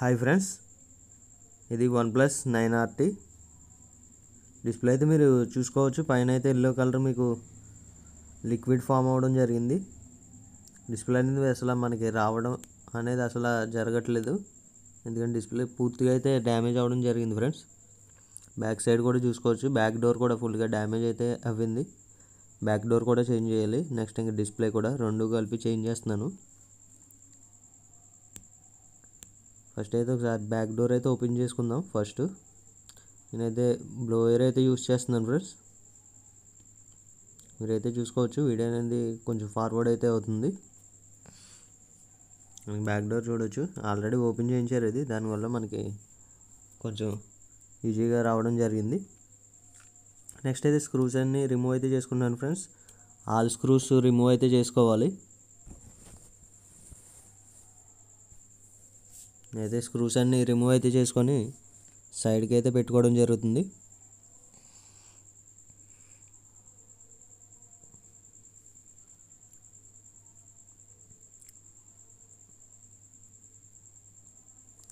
Hi friends, ఇది OnePlus 9RT display అయితే మీరు చూసుకోవచ్చు. పైన అయితే ఎల్లో కలర్ మీకు లిక్విడ్ ఫామ్ అవ్వడం జరిగింది. డిస్ప్లే అనేది అసలు మనకి రావడం అనేది అసలు జరగట్లేదు, ఎందుకంటే డిస్ప్లే పూర్తిగా అయితే డ్యామేజ్ అవ్వడం జరిగింది ఫ్రెండ్స్. బ్యాక్ సైడ్ కూడా చూసుకోవచ్చు, బ్యాక్ డోర్ కూడా ఫుల్గా డ్యామేజ్ అయితే అవ్వింది. బ్యాక్ డోర్ కూడా చేంజ్ చేయాలి. నెక్స్ట్ ఇంకా డిస్ప్లే కూడా రెండు కలిపి చేంజ్ చేస్తున్నాను. ఫస్ట్ అయితే ఒకసారి బ్యాక్ డోర్ అయితే ఓపెన్ చేసుకుందాం. ఫస్ట్ నేనైతే బ్లోయర్ అయితే యూస్ చేస్తున్నాను ఫ్రెండ్స్. మీరైతే చూసుకోవచ్చు, వీడియో అనేది కొంచెం ఫార్వర్డ్ అయితే అవుతుంది. బ్యాక్ డోర్ చూడవచ్చు, ఆల్రెడీ ఓపెన్ చేయించారు. ఇది దానివల్ల మనకి కొంచెం ఈజీగా రావడం జరిగింది. నెక్స్ట్ అయితే స్క్రూస్ అన్ని రిమూవ్ అయితే చేసుకున్నాను ఫ్రెండ్స్. ఆల్ స్క్రూస్ రిమూవ్ అయితే చేసుకోవాలి. అయితే స్క్రూస్ అన్ని రిమూవ్ అయితే చేసుకొని సైడ్కి అయితే పెట్టుకోవడం జరుగుతుంది.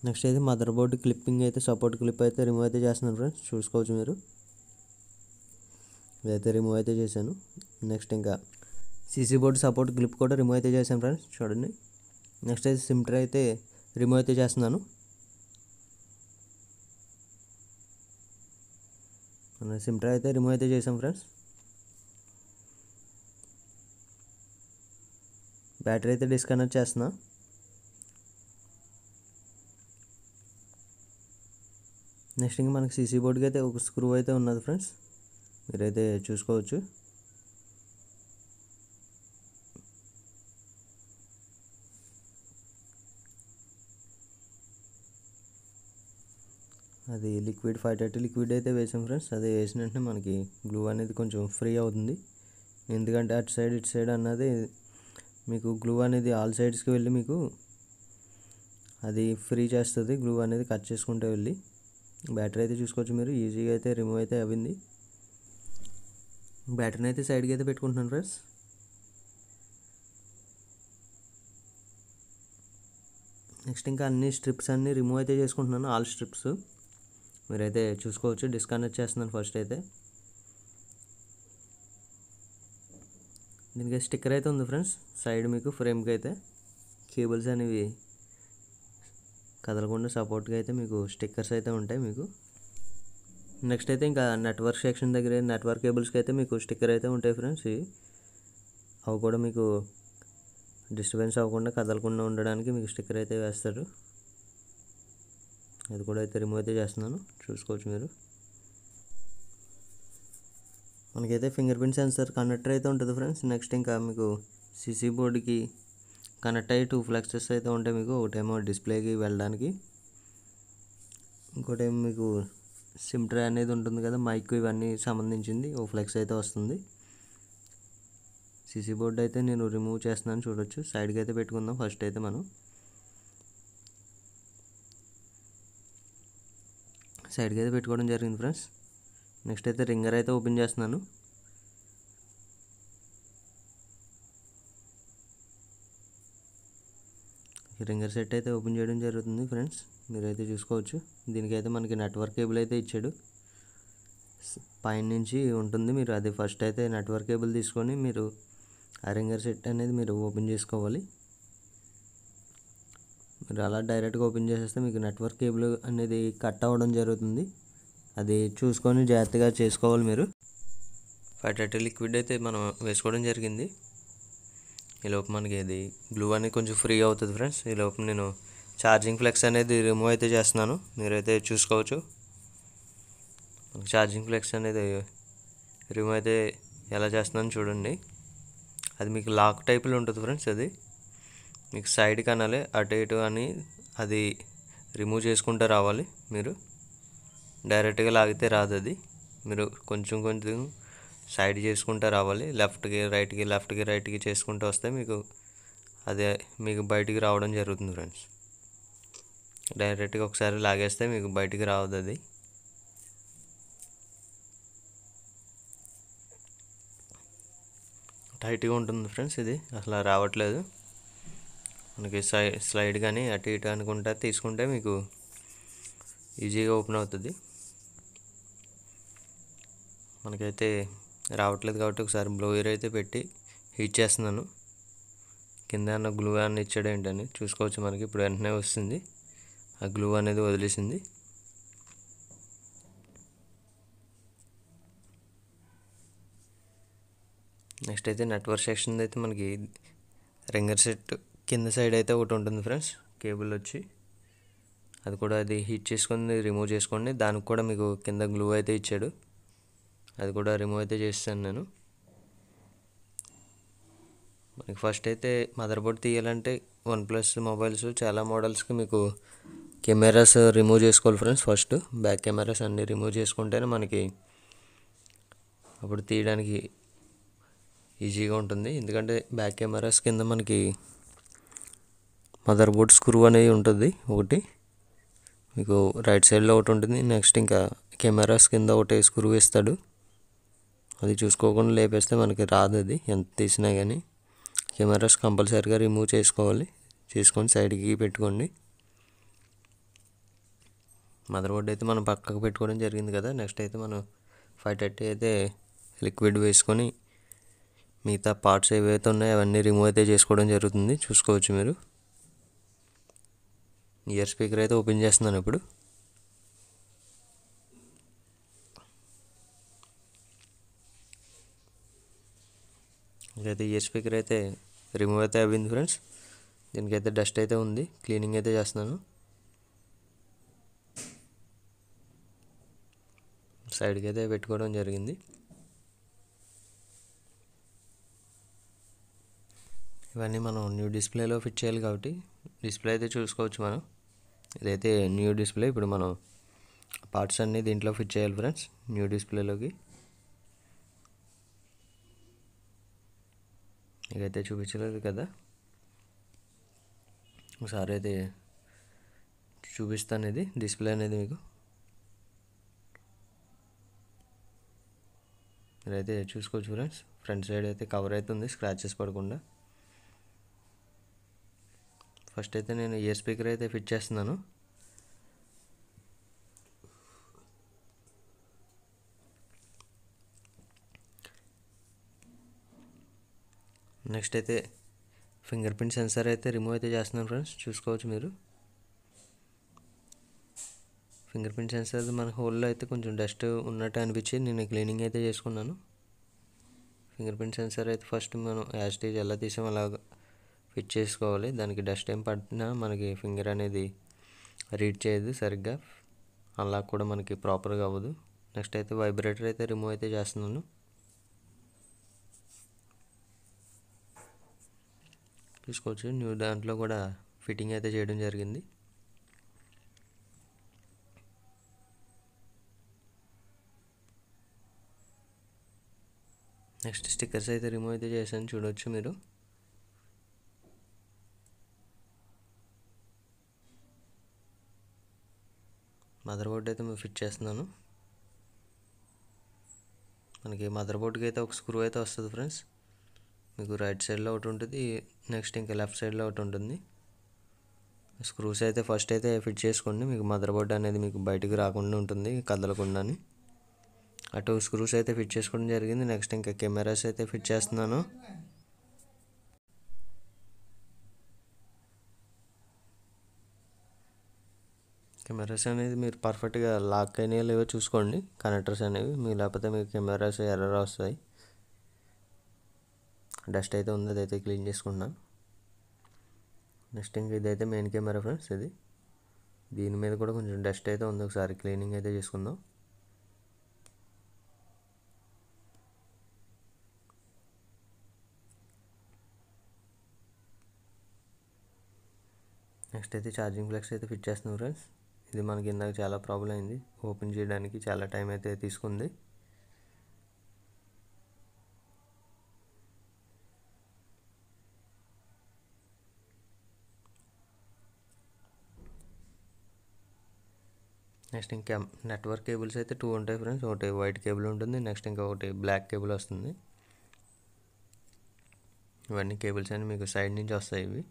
నెక్స్ట్ అయితే మదర్ బోర్డు క్లిప్పింగ్ అయితే సపోర్ట్ క్లిప్ అయితే రిమూవ్ అయితే చేస్తున్నాను ఫ్రెండ్స్. చూసుకోవచ్చు మీరు, ఇదైతే రిమూవ్ అయితే చేశాను. నెక్స్ట్ ఇంకా సీసీ బోర్డు సపోర్ట్ క్లిప్ కూడా రిమూవ్ అయితే చేశాను ఫ్రెండ్స్, చూడండి. నెక్స్ట్ అయితే సిమ్ ట్రే అయితే రిమూవ్ అయితే చేస్తున్నాను. సిమ్ ట్రే అయితే రిమూవ్ అయితే చేసాం ఫ్రెండ్స్. బ్యాటరీ అయితే డిస్కనెక్ట్ చేస్తున్నా. నెక్స్ట్ ఇంకా మనకి సీసీ బోర్డుకి అయితే ఒక స్క్రూ అయితే ఉన్నది ఫ్రెండ్స్, మీరైతే చూసుకోవచ్చు. అది లిక్విడ్ 530 లిక్విడ్ అయితే వేసాం ఫ్రెండ్స్. అది వేసిన వెంటనే మనకి గ్లూ అనేది కొంచెం ఫ్రీ అవుతుంది, ఎందుకంటే అటు సైడ్ ఇటు సైడ్ అన్నది మీకు గ్లూ అనేది ఆల్ సైడ్స్కి వెళ్ళి మీకు అది ఫ్రీ చేస్తుంది. గ్లూ అనేది కట్ చేసుకుంటే వెళ్ళి బ్యాటరీ అయితే చూసుకోవచ్చు మీరు, ఈజీగా అయితే రిమూవ్ అయితే అవ్వింది. బ్యాటరీని అయితే సైడ్కి అయితే పెట్టుకుంటున్నాను ఫ్రెండ్స్. నెక్స్ట్ ఇంకా అన్ని స్ట్రిప్స్ అన్ని రిమూవ్ అయితే చేసుకుంటున్నాను, ఆల్ స్ట్రిప్స్ మీరైతే చూసుకోవచ్చు. డిస్కనెక్ట్ చేస్తున్నాను ఫస్ట్ అయితే. దీనికి స్టిక్కర్ అయితే ఉంది ఫ్రెండ్స్ సైడ్ మీకు ఫ్రేమ్కి అయితే. కేబుల్స్ అనేవి కదలకుండా సపోర్ట్గా అయితే మీకు స్టిక్కర్స్ అయితే ఉంటాయి మీకు. నెక్స్ట్ అయితే ఇంకా నెట్వర్క్ సెక్షన్ దగ్గర నెట్వర్క్ కేబుల్స్కి అయితే మీకు స్టిక్కర్ అయితే ఉంటాయి ఫ్రెండ్స్. అవి కూడా మీకు డిస్టర్బెన్స్ అవ్వకుండా కదలకుండా ఉండడానికి మీకు స్టిక్కర్ అయితే వేస్తారు. అది కూడా అయితే రిమూవ్ అయితే చేస్తున్నాను, చూసుకోవచ్చు మీరు. మనకైతే ఫింగర్ ప్రింట్ సెన్సర్ కనెక్టర్ అయితే ఉంటుంది ఫ్రెండ్స్. నెక్స్ట్ ఇంకా మీకు సీసీ బోర్డుకి కనెక్ట్ అయ్యి 2 ఫ్లెక్సెస్ అయితే ఉంటాయి మీకు. ఒకటేమో డిస్ప్లేకి వెళ్ళడానికి, ఇంకోటేమో మీకు సిమ్ ట్రే అనేది ఉంటుంది కదా, మైక్ ఇవన్నీ సంబంధించింది ఓ ఫ్లెక్స్ అయితే వస్తుంది. సీసీ బోర్డు అయితే నేను రిమూవ్ చేస్తున్నాను, చూడొచ్చు. సైడ్కి అయితే పెట్టుకుందాం ఫస్ట్ అయితే మనం. సైడ్కి అయితే పెట్టుకోవడం జరిగింది ఫ్రెండ్స్. నెక్స్ట్ అయితే రింగర్ అయితే ఓపెన్ చేస్తున్నాను. రింగర్ సెట్ అయితే ఓపెన్ చేయడం జరుగుతుంది ఫ్రెండ్స్, మీరైతే చూసుకోవచ్చు. దీనికైతే మనకి నెట్వర్క్ కేబుల్ అయితే ఇచ్చాడు, పైన నుంచి ఉంటుంది. మీరు అది ఫస్ట్ అయితే నెట్వర్క్ కేబుల్ తీసుకొని మీరు ఆ రింగర్ సెట్ అనేది మీరు ఓపెన్ చేసుకోవాలి. మీరు అలా డైరెక్ట్గా ఓపెన్ చేసేస్తే మీకు నెట్వర్క్ కేబుల్ అనేది కట్ అవ్వడం జరుగుతుంది. అది చూసుకొని జాగ్రత్తగా చేసుకోవాలి మీరు. 530 లిక్విడ్ అయితే మనం వేసుకోవడం జరిగింది. ఈలోపు మనకి అది గ్లూ అనేది కొంచెం ఫ్రీ అవుతుంది ఫ్రెండ్స్. ఈలోపు నేను ఛార్జింగ్ ఫ్లెక్స్ అనేది రిమూవ్ అయితే చేస్తున్నాను, మీరైతే చూసుకోవచ్చు. ఛార్జింగ్ ఫ్లెక్స్ అనేది రిమూవ్ అయితే ఎలా చేస్తున్నాను చూడండి. అది మీకు లాక్ టైప్లో ఉంటుంది ఫ్రెండ్స్. అది మీకు సైడ్కి అనాలి, అటు ఇటు అని అది రిమూవ్ చేసుకుంటూ రావాలి. మీరు డైరెక్ట్గా లాగితే రాదు, అది మీరు కొంచెం కొంచెం సైడ్ చేసుకుంటూ రావాలి. లెఫ్ట్కి రైట్కి లెఫ్ట్కి రైట్కి చేసుకుంటూ వస్తే మీకు అదే మీకు బయటికి రావడం జరుగుతుంది ఫ్రెండ్స్. డైరెక్ట్గా ఒకసారి లాగేస్తే మీకు బయటికి రావద్దు, అది టైట్గా ఉంటుంది ఫ్రెండ్స్. ఇది అసలు రావట్లేదు. మనకి స్లైడ్ కానీ అటు ఇటు అనుకుంటా తీసుకుంటే మీకు ఈజీగా ఓపెన్ అవుతుంది. మనకైతే రావట్లేదు కాబట్టి ఒకసారి బ్లోయర్ అయితే పెట్టి హీట్ చేస్తున్నాను. కింద అన్న గ్లూ అన్న ఇచ్చాడు ఏంటని చూసుకోవచ్చు. మనకి ఇప్పుడు వెంటనే వస్తుంది, ఆ గ్లూ అనేది వదిలేసింది. నెక్స్ట్ అయితే నెట్వర్క్ సెక్షన్ అయితే మనకి రింగర్ సెట్ కింద సైడ్ అయితే ఒకటి ఉంటుంది ఫ్రెండ్స్, కేబుల్ వచ్చి అది కూడా అది హీట్ చేసుకొని రిమూవ్ చేసుకోండి. దానికి కూడా మీకు కింద గ్లూ అయితే ఇచ్చాడు, అది కూడా రిమూవ్ అయితే చేస్తాను నేను. మనకి ఫస్ట్ అయితే మదర్ బోర్డ్ తీయాలంటే OnePlus మొబైల్స్ చాలా మోడల్స్కి మీకు కెమెరాస్ రిమూవ్ చేసుకోవాలి ఫ్రెండ్స్. ఫస్ట్ బ్యాక్ కెమెరాస్ అన్నీ రిమూవ్ చేసుకుంటేనే మనకి అప్పుడు తీయడానికి ఈజీగా ఉంటుంది. ఎందుకంటే బ్యాక్ కెమెరాస్ కింద మనకి మదర్ బోర్డ్ స్క్రూ అనేది ఉంటుంది ఒకటి, మీకు రైట్ సైడ్లో ఒకటి ఉంటుంది. నెక్స్ట్ ఇంకా కెమెరాస్ కింద ఒకటి స్క్రూ ఇస్తాడు, అది చూసుకోకుండా లేపేస్తే మనకి రాదు, అది ఎంత తీసినా కానీ. కెమెరాస్ కంపల్సరీగా రిమూవ్ చేసుకోవాలి, చేసుకొని సైడ్కి పెట్టుకోండి. మదర్ బోర్డ్ అయితే మనం పక్కకు పెట్టుకోవడం జరిగింది కదా. నెక్స్ట్ అయితే మనం 530 అయితే లిక్విడ్ వేసుకొని మిగతా పార్ట్స్ ఏవైతే ఉన్నాయో అవన్నీ రిమూవ్ అయితే చేసుకోవడం జరుగుతుంది, చూసుకోవచ్చు మీరు. ఇయర్ స్పీకర్ అయితే ఓపెన్ చేస్తున్నాను ఇప్పుడు. ఇదైతే ఇయర్ స్పీకర్ అయితే రిమూవ్ అయితే అవ్వింది ఫ్రెండ్స్. దీనికైతే డస్ట్ అయితే ఉంది, క్లీనింగ్ అయితే చేస్తున్నాను. సైడ్కి అయితే పెట్టుకోవడం జరిగింది. ఇవన్నీ మనం న్యూ డిస్ప్లేలో ఫిట్ చేయాలి కాబట్టి డిస్ప్లే అయితే చూసుకోవచ్చు మనం. ఇదైతే న్యూ డిస్ప్లే, ఇప్పుడు మనం పార్ట్స్ అన్నీ దీంట్లో ఫిట్ చేయాలి ఫ్రెండ్స్ న్యూ డిస్ప్లేలోకి. ఇదైతే చూపించలేదు కదా, ఒకసారి అయితే చూపిస్తాను ఇది డిస్ప్లే అనేది మీకు. ఇదైతే చూసుకోవచ్చు ఫ్రెండ్స్, ఫ్రంట్ సైడ్ అయితే కవర్ అయితే ఉంది స్క్రాచెస్ పడకుండా. ఫస్ట్ అయితే నేను ఇయర్ స్పీకర్ అయితే ఫిట్ చేస్తున్నాను. నెక్స్ట్ అయితే ఫింగర్ ప్రింట్ సెన్సార్ అయితే రిమూవ్ అయితే చేస్తున్నాను ఫ్రెండ్స్, చూసుకోవచ్చు మీరు. ఫింగర్ ప్రింట్ సెన్సార్ మన హోల్లో అయితే కొంచెం డస్ట్ ఉన్నట్టు అనిపించి నేను క్లీనింగ్ అయితే చేసుకున్నాను. ఫింగర్ ప్రింట్ సెన్సార్ అయితే ఫస్ట్ మనం యాస్టేజ్ ఎలా తీసాం అలా ఫిట్ చేసుకోవాలి. దానికి డస్ట్ ఏం పట్టినా మనకి ఫింగర్ అనేది రీడ్ చేయదు సరిగ్గా, అలా కూడా మనకి ప్రాపర్గా అవ్వదు. నెక్స్ట్ అయితే వైబ్రేటర్ అయితే రిమూవ్ అయితే చేస్తున్నాను. చూసుకోవచ్చు న్యూ దాంట్లో కూడా ఫిట్టింగ్ అయితే చేయడం జరిగింది. నెక్స్ట్ స్టిక్కర్స్ అయితే రిమూవ్ అయితే చేశాను, చూడవచ్చు మీరు. మదర్ బోర్డ్ అయితే మేము ఫిట్ చేస్తున్నాను. మనకి మదర్ బోర్డ్కి అయితే ఒక స్క్రూ అయితే వస్తుంది ఫ్రెండ్స్, మీకు రైట్ సైడ్లో ఒకటి ఉంటుంది, నెక్స్ట్ ఇంకా లెఫ్ట్ సైడ్లో ఒకటి ఉంటుంది. స్క్రూస్ అయితే ఫస్ట్ అయితే ఫిట్ చేసుకోండి, మీకు మదర్ బోర్డ్ అనేది మీకు బయటకు రాకుండా ఉంటుంది కదలకుండా. అటు స్క్రూస్ అయితే ఫిట్ చేసుకోవడం జరిగింది. నెక్స్ట్ ఇంకా కెమెరాస్ అయితే ఫిట్ చేస్తున్నాను. కెమెరాస్ అనేది మీరు పర్ఫెక్ట్గా లాక్ అయినాయో లేవో చూసుకోండి, కనెక్టర్స్ అనేవి, మీకు లేకపోతే మీకు కెమెరాస్ ఎర్రర్ వస్తాయి. డస్ట్ అయితే ఉంది, అదైతే క్లీన్ చేసుకున్నాను. నెక్స్ట్ ఇంక ఇదైతే మెయిన్ కెమెరా ఫ్రెండ్స్, ఇది దీని మీద కూడా కొంచెం డస్ట్ అయితే ఉంది, ఒకసారి క్లీనింగ్ అయితే చేసుకుందాం. నెక్స్ట్ అయితే ఛార్జింగ్ ఫ్లెక్స్ అయితే ఫిట్ చేస్తున్నాం ఫ్రెండ్స్. ఇది మనకి ఇందాక చాలా ప్రాబ్లం అయింది, ఓపెన్ చేయడానికి చాలా టైం అయితే తీసుకుంది. నెక్స్ట్ ఇంకా నెట్వర్క్ కేబుల్స్ అయితే 2 ఉంటాయి ఫ్రెండ్స్, ఒకటి వైట్ కేబుల్ ఉంటుంది, నెక్స్ట్ ఇంకా ఒకటి బ్లాక్ కేబుల్ వస్తుంది. ఇవన్నీ కేబుల్స్ అన్నీ మీకు సైడ్ నుంచి వస్తాయి, ఇవి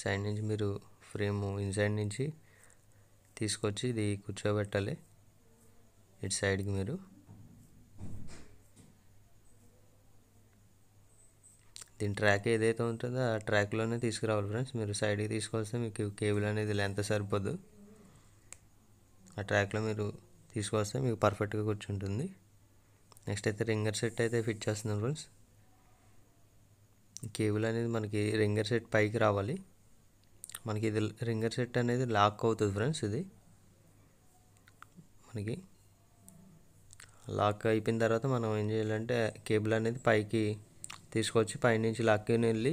సైడ్ నుంచి మీరు ఫ్రేమ్ ఇన్సైడ్ నుంచి తీసుకొచ్చి ఇది కూర్చోబెట్టాలి ఇటు సైడ్కి. మీరు దీని ట్రాక్ ఏదైతే ఉంటుందో ఆ ట్రాక్లోనే తీసుకురావాలి ఫ్రెండ్స్. మీరు సైడ్కి తీసుకొస్తే మీకు కేబుల్ అనేది లెంత్ సరిపోదు. ఆ ట్రాక్లో మీరు తీసుకొస్తే మీకు పర్ఫెక్ట్గా కూర్చుంటుంది. నెక్స్ట్ అయితే రింగర్ సెట్ అయితే ఫిట్ చేస్తున్నాం ఫ్రెండ్స్. కేబుల్ అనేది మనకి రింగర్ సెట్ పైకి రావాలి. మనకి ఇది రింగర్ సెట్ అనేది లాక్ అవుతుంది ఫ్రెండ్స్. ఇది మనకి లాక్ అయిపోయిన తర్వాత మనం ఏం చేయాలంటే కేబుల్ అనేది పైకి తీసుకొచ్చి పైనుంచి లాక్ని వెళ్ళి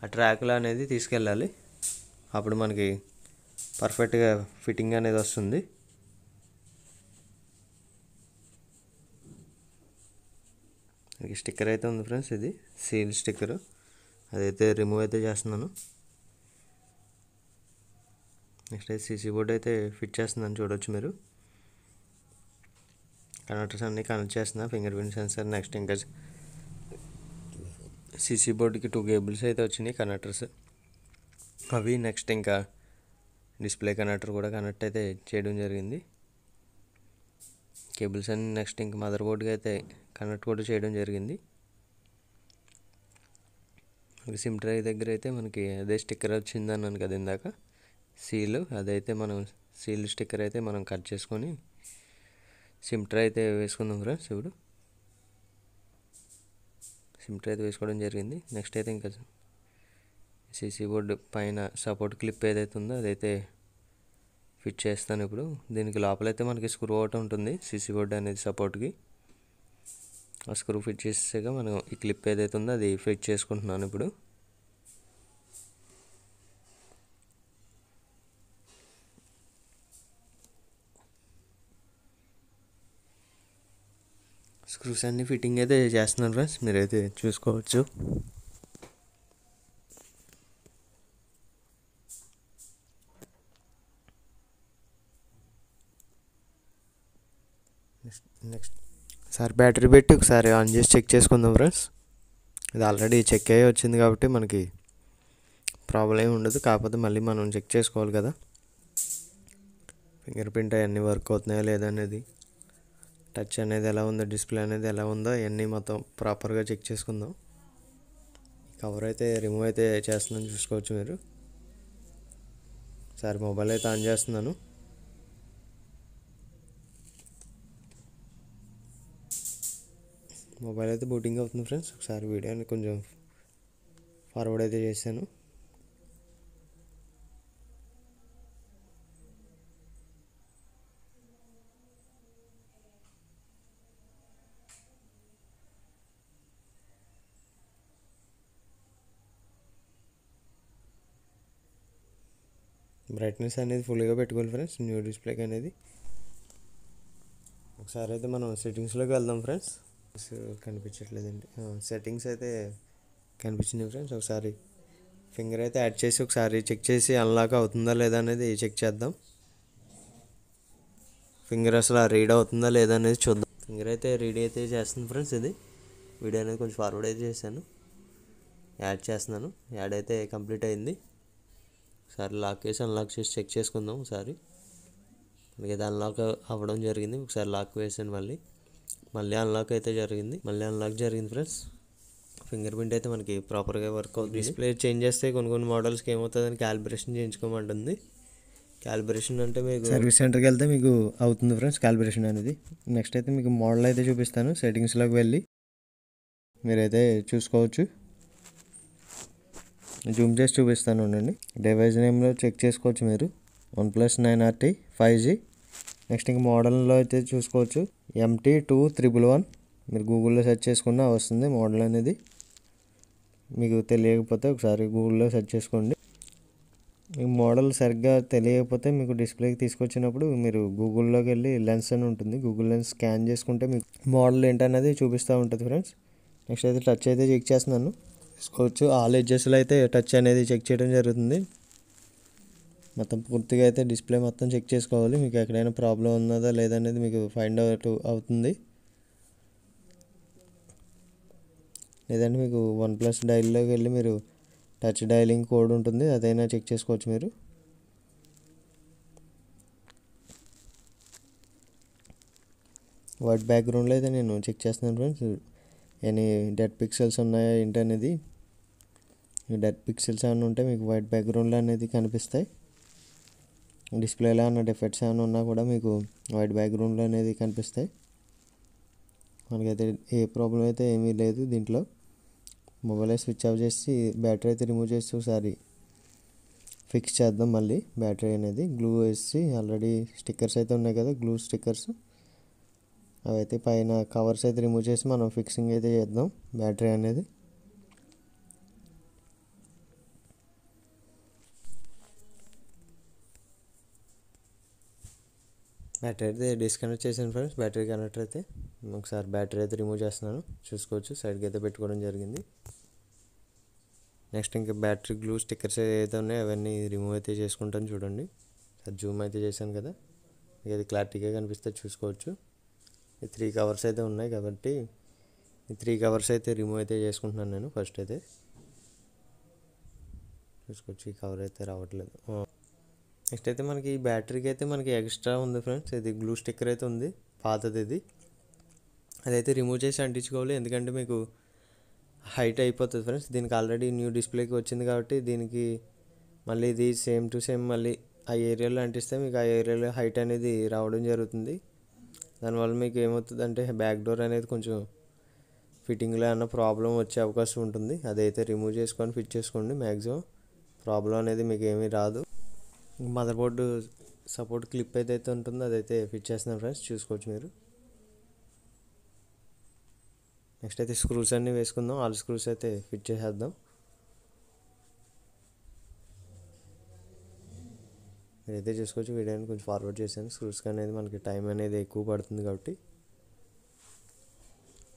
ఆ ట్రాక్లో అనేది తీసుకెళ్ళాలి. అప్పుడు మనకి పర్ఫెక్ట్గా ఫిట్టింగ్ అనేది వస్తుంది. మనకి స్టిక్కర్ అయితే ఉంది ఫ్రెండ్స్. ఇది సీల్ స్టిక్కర్, అదైతే రిమూవ్ అయితే చేస్తున్నాను. నెక్స్ట్ అయితే సీసీ బోర్డ్ అయితే ఫిట్ చేస్తున్నాను, చూడవచ్చు మీరు. కనెక్టర్స్ అన్నీ కనెక్ట్ చేస్తున్నా, ఫింగర్ ప్రింట్ సెన్సర్. నెక్స్ట్ ఇంకా సీసీ బోర్డుకి 2 కేబుల్స్ అయితే వచ్చినాయి కనెక్టర్స్ అవి. నెక్స్ట్ ఇంకా డిస్ప్లే కనెక్టర్ కూడా కనెక్ట్ అయితే చేయడం జరిగింది, కేబుల్స్ అన్ని. నెక్స్ట్ ఇంకా మదర్ బోర్డ్కి అయితే కనెక్ట్ కూడా చేయడం జరిగింది. మనకి సిమ్ ట్రై దగ్గర అయితే మనకి అదే స్టిక్కర్ వచ్చింది అన్నాను కదా ఇందాక, సీల్. అదైతే మనం సీల్ స్టిక్కర్ అయితే మనం కట్ చేసుకొని సిమ్ ట్రై అయితే వేసుకుందాం ఫ్రెండ్స్. ఇప్పుడు సిమ్ ట్రై అయితే వేసుకోవడం జరిగింది. నెక్స్ట్ అయితే ఇంకా సీసీ బోర్డు పైన సపోర్ట్ క్లిప్ ఏదైతే ఉందో అదైతే ఫిట్ చేస్తాను ఇప్పుడు. దీనికి లోపలైతే మనకి స్క్రూ ఒకటి ఉంటుంది సీసీ బోర్డు అనేది సపోర్ట్కి. ఆ స్క్రూ ఫిట్ చేసాక మనం ఈ క్లిప్ ఏదైతే ఉందో అది ఫిట్ చేసుకుంటున్నాను ఇప్పుడు. స్క్రూస్ అన్ని ఫిట్టింగ్ అయితే చేస్తున్నాను ఫ్రెండ్స్, మీరైతే చూసుకోవచ్చు. నెక్స్ట్ ఒకసారి బ్యాటరీ పెట్టి ఒకసారి ఆన్ చేసి చెక్ చేసుకుందాం ఫ్రెండ్స్. ఇది ఆల్రెడీ చెక్ అయ్యి వచ్చింది కాబట్టి మనకి ప్రాబ్లం ఏమి ఉండదు. కాకపోతే మళ్ళీ మనం చెక్ చేసుకోవాలి కదా, ఫింగర్ ప్రింట్ అవన్నీ వర్క్ అవుతున్నాయా లేదా అనేది, టచ్ అనేది ఎలా ఉందో, డిస్ప్లే అనేది ఎలా ఉందో అవన్నీ మొత్తం ప్రాపర్గా చెక్ చేసుకుందాం. కవర్ అయితే రిమూవ్ అయితే చేస్తున్నాను, చూసుకోవచ్చు మీరు. ఒకసారి మొబైల్ అయితే ఆన్ చేస్తున్నాను. మొబైల్ అయితే బూటింగ్ అవుతుంది ఫ్రెండ్స్. ఒకసారి వీడియోని కొంచెం ఫార్వర్డ్ అయితే చేశాను. బ్రైట్నెస్ అనేది ఫుల్గా పెట్టుకోవాలి ఫ్రెండ్స్ న్యూ డిస్ప్లేకి అనేది. ఒకసారి అయితే మనం సెట్టింగ్స్లోకి వెళ్దాం ఫ్రెండ్స్. కనిపించట్లేదండి, సెట్టింగ్స్ అయితే కనిపించింది ఫ్రెండ్స్. ఒకసారి ఫింగర్ అయితే యాడ్ చేసి ఒకసారి చెక్ చేసి అన్లాక్ అవుతుందా లేదా అనేది చెక్ చేద్దాం. ఫింగర్ అసలు రీడ్ అవుతుందా లేదా అనేది చూద్దాం. ఫింగర్ అయితే రీడ్ అయితే చేస్తుంది ఫ్రెండ్స్. ఇది వీడియో అనేది కొంచెం ఫార్వర్డ్ అయితే చేశాను, యాడ్ చేస్తున్నాను. యాడ్ అయితే కంప్లీట్ అయింది. ఒకసారి లాక్ చేసి అన్లాక్ చేసి చెక్ చేసుకుందాం ఒకసారి. మనకి ఇది అన్లాక్ అవ్వడం జరిగింది. ఒకసారి లాక్ వేసాను, మళ్ళీ అన్లాక్ అయితే జరిగింది. మళ్ళీ అన్లాక్ జరిగింది ఫ్రెండ్స్. ఫింగర్ ప్రింట్ అయితే మనకి ప్రాపర్గా వర్క్ అవుతుంది. డిస్ప్లే చేంజ్ చేస్తే కొన్ని మోడల్స్కి ఏమవుతుందని క్యాలిబ్రేషన్ చేయించుకోమంటుంది. క్యాలిబ్రేషన్ అంటే మీకు సర్వీస్ సెంటర్కి వెళ్తే మీకు అవుతుంది ఫ్రెండ్స్ క్యాలిబ్రేషన్ అనేది. నెక్స్ట్ అయితే మీకు మోడల్ అయితే చూపిస్తాను. సెట్టింగ్స్లోకి వెళ్ళి మీరైతే చూసుకోవచ్చు. జూమ్ చేసి చూపిస్తాను ఉండండి. డివైస్ నేమ్లో చెక్ చేసుకోవచ్చు మీరు, OnePlus 9RT 5G. నెక్స్ట్ ఇంక మోడల్లో అయితే చూసుకోవచ్చు MT2111. మీరు గూగుల్లో సెర్చ్ చేసుకున్నా వస్తుంది మోడల్ అనేది. మీకు తెలియకపోతే ఒకసారి గూగుల్లో సెర్చ్ చేసుకోండి. మీకు మోడల్ సరిగ్గా తెలియకపోతే మీకు డిస్ప్లేకి తీసుకొచ్చినప్పుడు మీరు గూగుల్లోకి వెళ్ళి లెన్స్ అని ఉంటుంది, గూగుల్ లెన్స్ స్కాన్ చేసుకుంటే మీకు మోడల్ ఏంటనేది చూపిస్తూ ఉంటుంది ఫ్రెండ్స్. నెక్స్ట్ అయితే టచ్ అయితే చెక్ చేస్తున్నాను, చూసుకోవచ్చు. ఆల్ ఎడ్జెస్లో అయితే టచ్ అనేది చెక్ చేయడం జరుగుతుంది. మొత్తం పూర్తిగా అయితే డిస్ప్లే మొత్తం చెక్ చేసుకోవాలి. మీకు ఎక్కడైనా ప్రాబ్లం ఉన్నదా లేదనేది మీకు ఫైండ్ అవుట్ అవుతుంది. లేదంటే మీకు OnePlus డైల్లోకి వెళ్ళి మీరు టచ్ డయలింగ్ కోడ్ ఉంటుంది, అదైనా చెక్ చేసుకోవచ్చు మీరు. వైట్ బ్యాక్గ్రౌండ్లో అయితే నేను చెక్ చేస్తున్నాను ఫ్రెండ్స్, ఎనీ డెడ్ పిక్సెల్స్ ఉన్నాయా ఏంటి అనేది. డెడ్ పిక్సెల్స్ ఏమైనా ఉంటే మీకు వైట్ బ్యాక్గ్రౌండ్లో అనేది కనిపిస్తాయి. డిస్ప్లేలో ఏమైనా డిఫెక్ట్స్ ఏమైనా ఉన్నా కూడా మీకు వైట్ బ్యాక్గ్రౌండ్లో అనేది కనిపిస్తాయి. మనకైతే ఏ ప్రాబ్లం అయితే ఏమీ లేదు దీంట్లో. మొబైల్ స్విచ్ ఆఫ్ చేసి బ్యాటరీ అయితే రిమూవ్ చేసి ఒకసారి ఫిక్స్ చేద్దాం. మళ్ళీ బ్యాటరీ అనేది గ్లూ వేసి, ఆల్రెడీ స్టిక్కర్స్ అయితే ఉన్నాయి కదా, గ్లూ స్టిక్కర్స్, అవి అయితే పైన కవర్స్ అయితే రిమూవ్ చేసి మనం ఫిక్సింగ్ అయితే చేద్దాం బ్యాటరీ అనేది. బ్యాటరీ అయితే డిస్కనెక్ట్ చేశాను ఫ్రెండ్స్. బ్యాటరీ కనెక్టర్ అయితే ఒకసారి బ్యాటరీ అయితే రిమూవ్ చేస్తున్నాను, చూసుకోవచ్చు. సైడ్కి అయితే పెట్టుకోవడం జరిగింది. నెక్స్ట్ ఇంకా బ్యాటరీ గ్లూ స్టిక్కర్స్ ఏదైతే ఉన్నాయో అవన్నీ రిమూవ్ అయితే చేసుకుంటాను. చూడండి, అది జూమ్ అయితే చేశాను కదా, మీకు అది క్లారిటీగా కనిపిస్తే చూసుకోవచ్చు. ఈ 3 కవర్స్ అయితే ఉన్నాయి కాబట్టి ఈ 3 కవర్స్ అయితే రిమూవ్ అయితే చేసుకుంటున్నాను నేను. ఫస్ట్ అయితే చూసుకోవచ్చు, ఈ కవర్ అయితే రావట్లేదు. నెక్స్ట్ అయితే మనకి ఈ బ్యాటరీకి అయితే మనకి ఎక్స్ట్రా ఉంది ఫ్రెండ్స్, ఇది గ్లూ స్టిక్కర్ అయితే ఉంది, పాతది ఇది. అదైతే రిమూవ్ చేసి అంటించుకోవాలి, ఎందుకంటే మీకు హైట్ అయిపోతుంది ఫ్రెండ్స్. దీనికి ఆల్రెడీ న్యూ డిస్ప్లేకి వచ్చింది కాబట్టి దీనికి మళ్ళీ ఇది సేమ్ టు సేమ్ మళ్ళీ ఆ ఏరియాలో అంటిస్తే మీకు ఆ ఏరియాలో హైట్ అనేది రావడం జరుగుతుంది. దానివల్ల మీకు ఏమవుతుందంటే బ్యాక్ డోర్ అనేది కొంచెం ఫిట్టింగ్లో ఏమైనా ప్రాబ్లం వచ్చే అవకాశం ఉంటుంది. అదైతే రిమూవ్ చేసుకొని ఫిట్ చేసుకోండి, మ్యాక్సిమం ప్రాబ్లం అనేది మీకు ఏమీ రాదు. మదర్ బోర్డు సపోర్ట్ క్లిప్ ఏదైతే ఉంటుందో అదైతే ఫిట్ చేస్తున్నాను ఫ్రెండ్స్, చూసుకోవచ్చు మీరు. నెక్స్ట్ అయితే స్క్రూస్ అన్నీ వేసుకుందాం, ఆల్ స్క్రూస్ అయితే ఫిట్ చేసేద్దాం. మీరైతే చూసుకోవచ్చు, వీడియోని కొంచెం ఫార్వర్డ్ చేశాను. స్క్రూస్కి అనేది మనకి టైం అనేది ఎక్కువ పడుతుంది కాబట్టి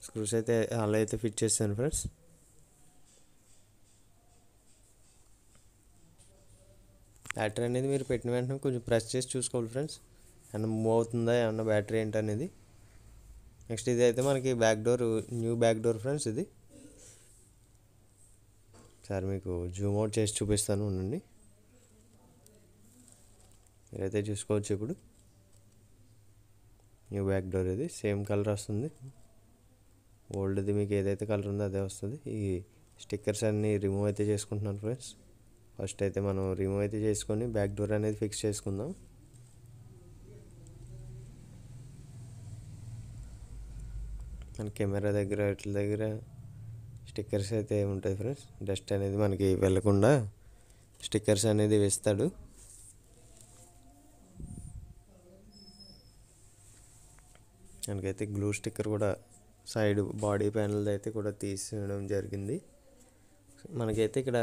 స్క్రూస్ అయితే అలా అయితే ఫిట్ చేస్తాను ఫ్రెండ్స్. బ్యాటరీ అనేది మీరు పెట్టిన వెంటనే కొంచెం ప్రెస్ చేసి చూసుకోవాలి ఫ్రెండ్స్, ఏమన్నా మూవ్ అవుతుందా ఏమన్నా బ్యాటరీ ఏంటి అనేది. నెక్స్ట్ ఇది అయితే మనకి back door, new back door friends ఇది. సార్ మీకు జూమ్ అవుట్ చేసి చూపిస్తాను ఉండండి, మీరైతే చూసుకోవచ్చు. ఇప్పుడు న్యూ బ్యాక్ డోర్ ఇది, సేమ్ కలర్ వస్తుంది. ఓల్డ్ది మీకు ఏదైతే కలర్ ఉందో అదే వస్తుంది. ఈ స్టిక్కర్స్ అన్నీ రిమూవ్ అయితే చేసుకుంటున్నాను ఫ్రెండ్స్. ఫస్ట్ అయితే మనం రిమూవ్ అయితే చేసుకొని బ్యాక్ డోర్ అనేది ఫిక్స్ చేసుకుందాం. మన కెమెరా దగ్గర వీటి దగ్గర స్టిక్కర్స్ అయితే ఉంటాయి ఫ్రెండ్స్, డస్ట్ అనేది మనకి వెళ్ళకుండా స్టిక్కర్స్ అనేది వేస్తాడు. మనకైతే గ్లూ స్టిక్కర్ కూడా సైడ్ బాడీ ప్యానల్ అయితే కూడా తీసేయడం జరిగింది. మనకైతే ఇక్కడ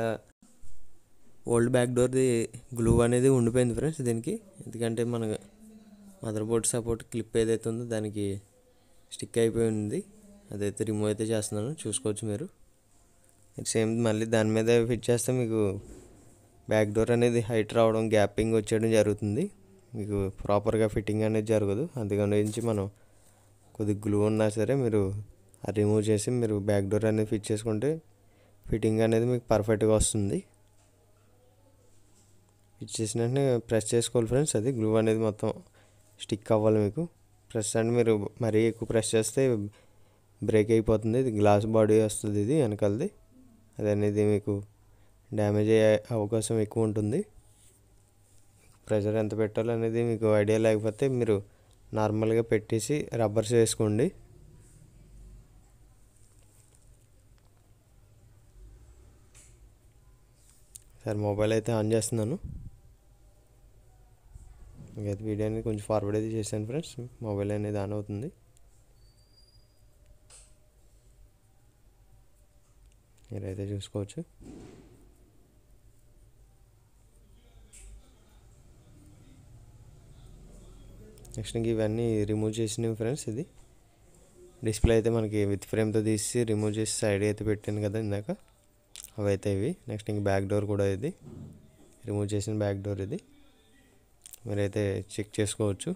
ఓల్డ్ బ్యాక్ డోర్ది గ్లూ అనేది ఉండిపోయింది ఫ్రెండ్స్ దీనికి, ఎందుకంటే మన మదర్ బోర్డ్ సపోర్ట్ క్లిప్ ఏదైతే ఉందో దానికి స్టిక్ అయిపోయి ఉంది. అదైతే రిమూవ్ అయితే చేస్తున్నాను, చూసుకోవచ్చు మీరు. సేమ్ మళ్ళీ దాని మీద ఫిట్ చేస్తే మీకు బ్యాక్ డోర్ అనేది హైట్ రావడం, గ్యాపింగ్ వచ్చేయడం జరుగుతుంది. మీకు ప్రాపర్గా ఫిట్టింగ్ అనేది జరగదు. అందుకని మనం కొద్దిగా గ్లూ ఉన్నా సరే మీరు రిమూవ్ చేసి మీరు బ్యాక్ డోర్ అనేది ఫిట్ చేసుకుంటే ఫిట్టింగ్ అనేది మీకు పర్ఫెక్ట్గా వస్తుంది. ఫిట్ చేసిన వెంటనే ప్రెస్ చేసుకోవాలి ఫ్రెండ్స్, అది గ్లూ అనేది మొత్తం స్టిక్ అవ్వాలి మీకు. ప్రెస్ అంటే మీరు మరీ ఎక్కువ ప్రెస్ చేస్తే బ్రేక్ అయిపోతుంది. ఇది గ్లాస్ బాడీ వస్తుంది ఇది వెనకాలది, అది అనేది మీకు డ్యామేజ్ అయ్యే అవకాశం ఎక్కువ ఉంటుంది. ప్రెషర్ ఎంత పెట్టాలో అనేది మీకు ఐడియా లేకపోతే మీరు నార్మల్గా పెట్టేసి రబ్బర్స్ వేసుకోండి. సరే మొబైల్ అయితే ఆన్ చేస్తున్నాను. ఇంకైతే వీడియో అనేది కొంచెం ఫార్వర్డ్ అయితే చేశాను ఫ్రెండ్స్, మొబైల్ అనేది ఆన్ అవుతుంది. మీరైతే చూసుకోవచ్చు. నెక్స్ట్ ఇంక ఇవన్నీ రిమూవ్ చేసినవి ఫ్రెండ్స్. ఇది డిస్ప్లే అయితే మనకి విత్ ఫ్రేమ్తో తీసి రిమూవ్ చేసి సైడ్ అయితే పెట్టాను కదా ఇందాక, అవి అయితే ఇవి. నెక్స్ట్ ఇంక బ్యాక్ డోర్ కూడా ఇది రిమూవ్ చేసిన బ్యాక్ డోర్ ఇది, మీరైతే చెక్ చేసుకోవచ్చు.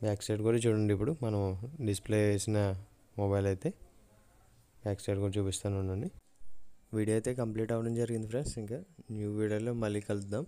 బ్యాక్ సైడ్ కూడా చూడండి. ఇప్పుడు మనం డిస్ప్లే వేసిన మొబైల్ అయితే బ్యాక్ సైడ్ కూడా చూపిస్తాను ఉండండి. వీడియో అయితే కంప్లీట్ అవ్వడం జరిగింది ఫ్రెండ్స్. ఇంకా న్యూ వీడియోలో మళ్ళీ కలుద్దాం.